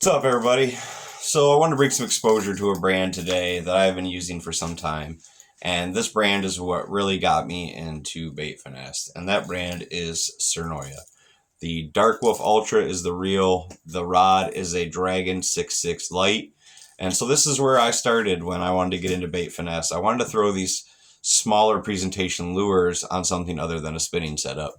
What's up, everybody? So, I want to bring some exposure to a brand today that I've been using for some time. And this brand is what really got me into bait finesse. And that brand is Tsurinoya. The Dark Wolf Ultra is the reel. The rod is a Dragon 6.6 light. And so, this is where I started when I wanted to get into bait finesse. I wanted to throw these smaller presentation lures on something other than a spinning setup.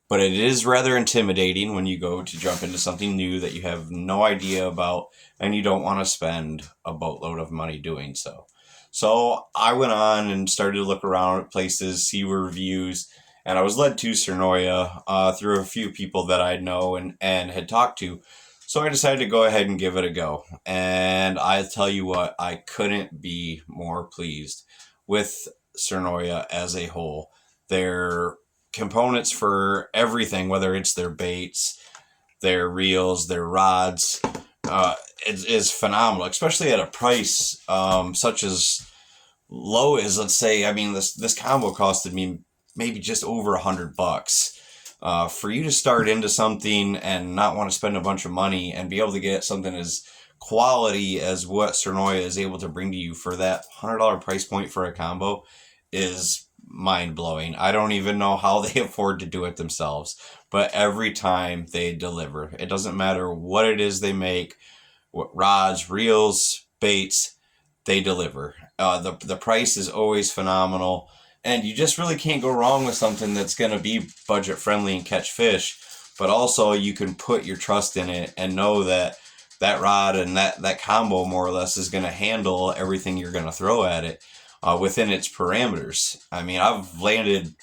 But it is rather intimidating when you go to jump into something new that you have no idea about and you don't want to spend a boatload of money doing so. So I went on and started to look around at places, see reviews, and I was led to Tsurinoya through a few people that I know and had talked to. So I decided to go ahead and give it a go. And I tell you what, I couldn't be more pleased with Tsurinoya as a whole. Their components for everything, whether it's their baits, their reels, their rods, is phenomenal, especially at a price such as low as, let's say, I mean, this combo costed me maybe just over $100. For you to start into something and not want to spend a bunch of money and be able to get something as quality as what Tsurinoya is able to bring to you for that $100 price point for a combo is mind-blowing. I don't even know how they afford to do it themselves, but every time they deliver. It doesn't matter what it is they make, what rods, reels, baits, they deliver. The price is always phenomenal, and you just really can't go wrong with something that's going to be budget friendly and catch fish, but also you can put your trust in it and know that that rod and that combo more or less is going to handle everything you're going to throw at it within its parameters. I mean, I've landed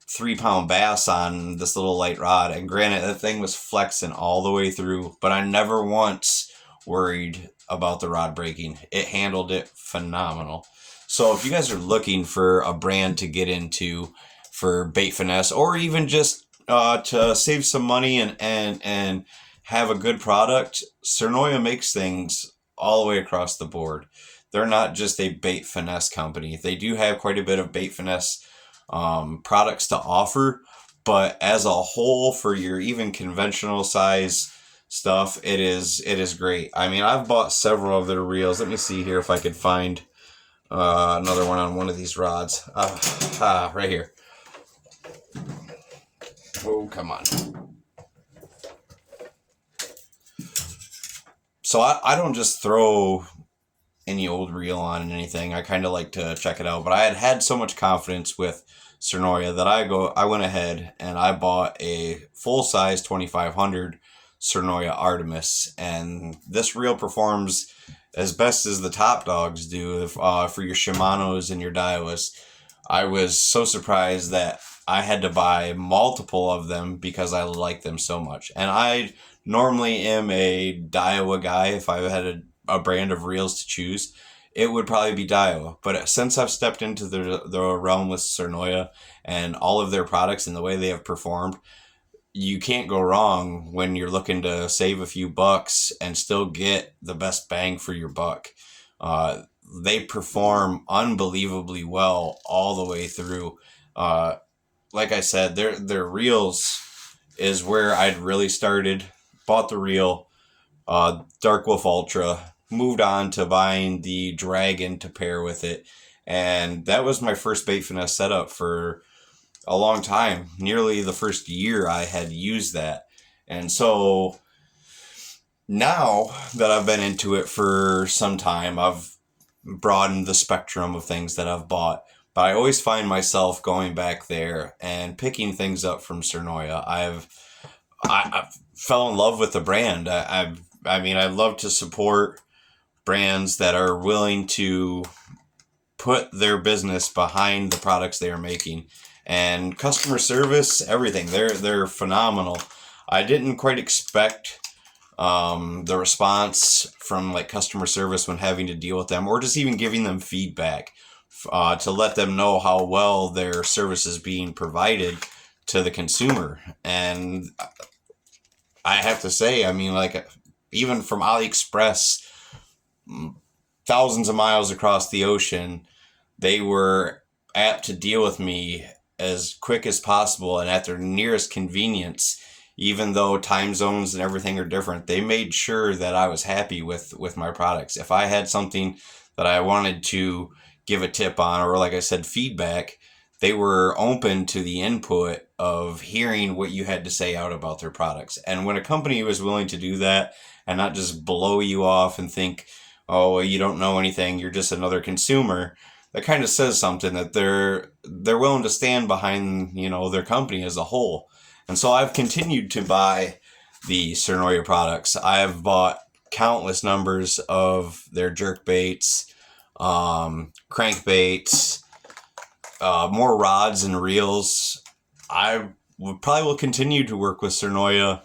3-pound bass on this little light rod, and granted, that thing was flexing all the way through, but I never once worried about the rod breaking. It handled it phenomenal. So if you guys are looking for a brand to get into for bait finesse, or even just to save some money and have a good product, Tsurinoya makes things all the way across the board. They're not just a bait finesse company. They do have quite a bit of bait finesse products to offer, but as a whole, for your even conventional size stuff, it is great. I mean, I've bought several of their reels. Let me see here if I could find another one of these rods. Right here. Oh, come on. So I don't just throw any old reel on and anything. I kind of like to check it out, but I had so much confidence with Tsurinoya that I went ahead and I bought a full-size 2500 Tsurinoya Artemis, and this reel performs as best as the top dogs do for your Shimanos and your Daiwas. I was so surprised that I had to buy multiple of them because I like them so much. And I normally am a Daiwa guy. If I had a brand of reels to choose, it would probably be Daiwa. But since I've stepped into the realm with Tsurinoya and all of their products and the way they have performed, you can't go wrong when you're looking to save a few bucks and still get the best bang for your buck. They perform unbelievably well all the way through. Like I said, their reels is where I'd really started. Bought the reel, Dark Wolf Ultra, moved on to buying the Dragon to pair with it, and that was my first bait finesse setup for a long time. Nearly the first year I had used that. And so now that I've been into it for some time, I've broadened the spectrum of things that I've bought. But I always find myself going back there and picking things up from Tsurinoya. I fell in love with the brand. I mean, I love to support brands that are willing to put their business behind the products they are making. And customer service, everything. They're phenomenal. I didn't quite expect the response from like customer service when having to deal with them, or just even giving them feedback to let them know how well their service is being provided to the consumer. And I have to say, I mean, like, even from AliExpress, thousands of miles across the ocean, they were apt to deal with me as quick as possible and at their nearest convenience, even though time zones and everything are different, they made sure that I was happy with my products. If I had something that I wanted to give a tip on, or like I said, feedback, they were open to the input of hearing what you had to say out about their products. And when a company was willing to do that and not just blow you off and think, oh, well, you don't know anything, you're just another consumer, that kind of says something, that they're willing to stand behind, their company as a whole. And so I've continued to buy the Tsurinoya products. I've bought countless numbers of their jerk baits, crankbaits, more rods and reels. I probably will continue to work with Tsurinoya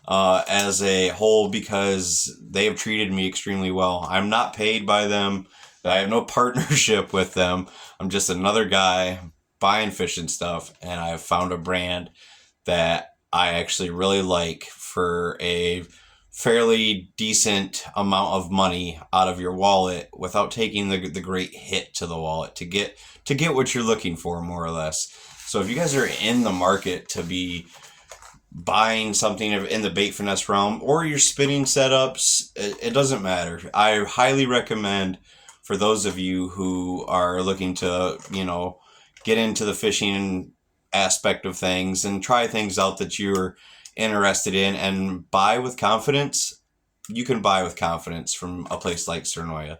as a whole because they have treated me extremely well. I'm not paid by them. I have no partnership with them. I'm just another guy buying fishing stuff, and I've found a brand that I actually really like for a fairly decent amount of money out of your wallet without taking the great hit to the wallet to get what you're looking for, more or less. So if you guys are in the market to be buying something in the bait finesse realm, or your spinning setups, it doesn't matter. I highly recommend, for those of you who are looking to, get into the fishing aspect of things and try things out that you're interested in and buy with confidence, you can buy with confidence from a place like Tsurinoya.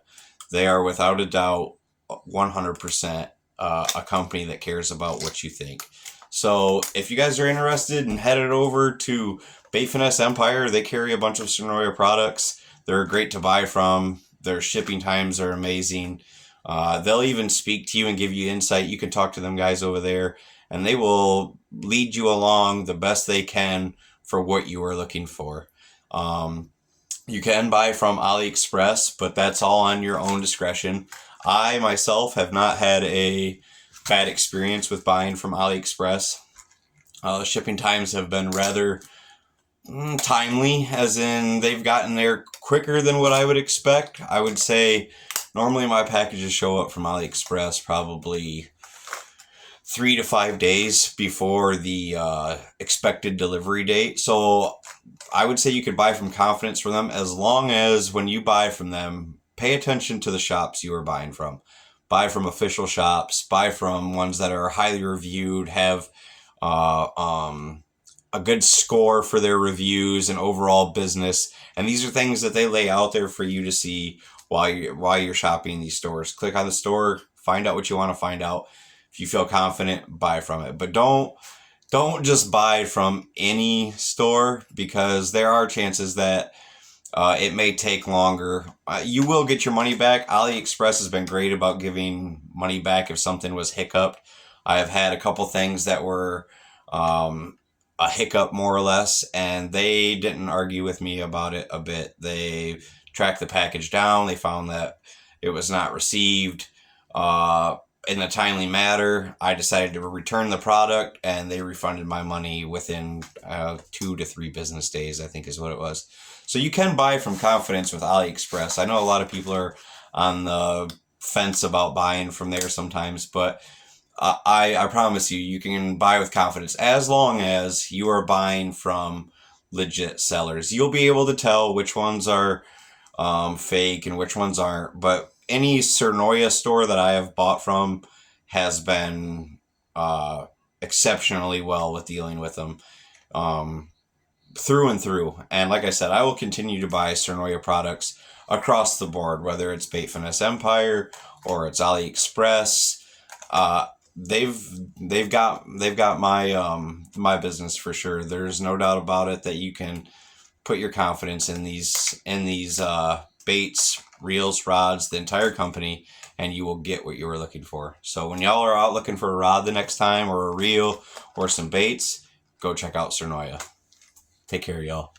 They are without a doubt 100% a company that cares about what you think. So if you guys are interested and headed over to Bait Finesse Empire, they carry a bunch of Tsurinoya products. They're great to buy from. Their shipping times are amazing. They'll even speak to you and give you insight. You can talk to them guys over there, and they will lead you along the best they can for what you are looking for. You can buy from AliExpress, but that's all on your own discretion. I myself have not had a bad experience with buying from AliExpress. Shipping times have been rather timely, as in they've gotten there quicker than what I would expect. I would say normally my packages show up from AliExpress probably 3 to 5 days before the expected delivery date. So I would say you could buy from confidence from them, as long as when you buy from them, pay attention to the shops you are buying from. Buy from official shops, buy from ones that are highly reviewed, have a good score for their reviews and overall business. And these are things that they lay out there for you to see while you're shopping these stores. Click on the store, find out what you want to find out. If you feel confident, buy from it. But don't just buy from any store, because there are chances that it may take longer. You will get your money back. AliExpress has been great about giving money back if something was hiccuped. I have had a couple things that were a hiccup, more or less, and they didn't argue with me about it a bit. They tracked the package down. They found that it was not received in a timely manner. I decided to return the product, and they refunded my money within 2 to 3 business days, I think is what it was. So you can buy from confidence with AliExpress. I know a lot of people are on the fence about buying from there sometimes, but I promise you can buy with confidence as long as you are buying from legit sellers. You'll be able to tell which ones are fake and which ones aren't. But any Tsurinoya store that I have bought from has been exceptionally well with dealing with them through and through. And like I said, I will continue to buy Tsurinoya products across the board, whether it's Bait Finesse Empire or it's AliExpress. They've got my business for sure. There's no doubt about it that you can put your confidence in these baits, reels, rods, the entire company, and you will get what you were looking for. So when y'all are out looking for a rod the next time, or a reel, or some baits, go check out Tsurinoya. Take care, y'all.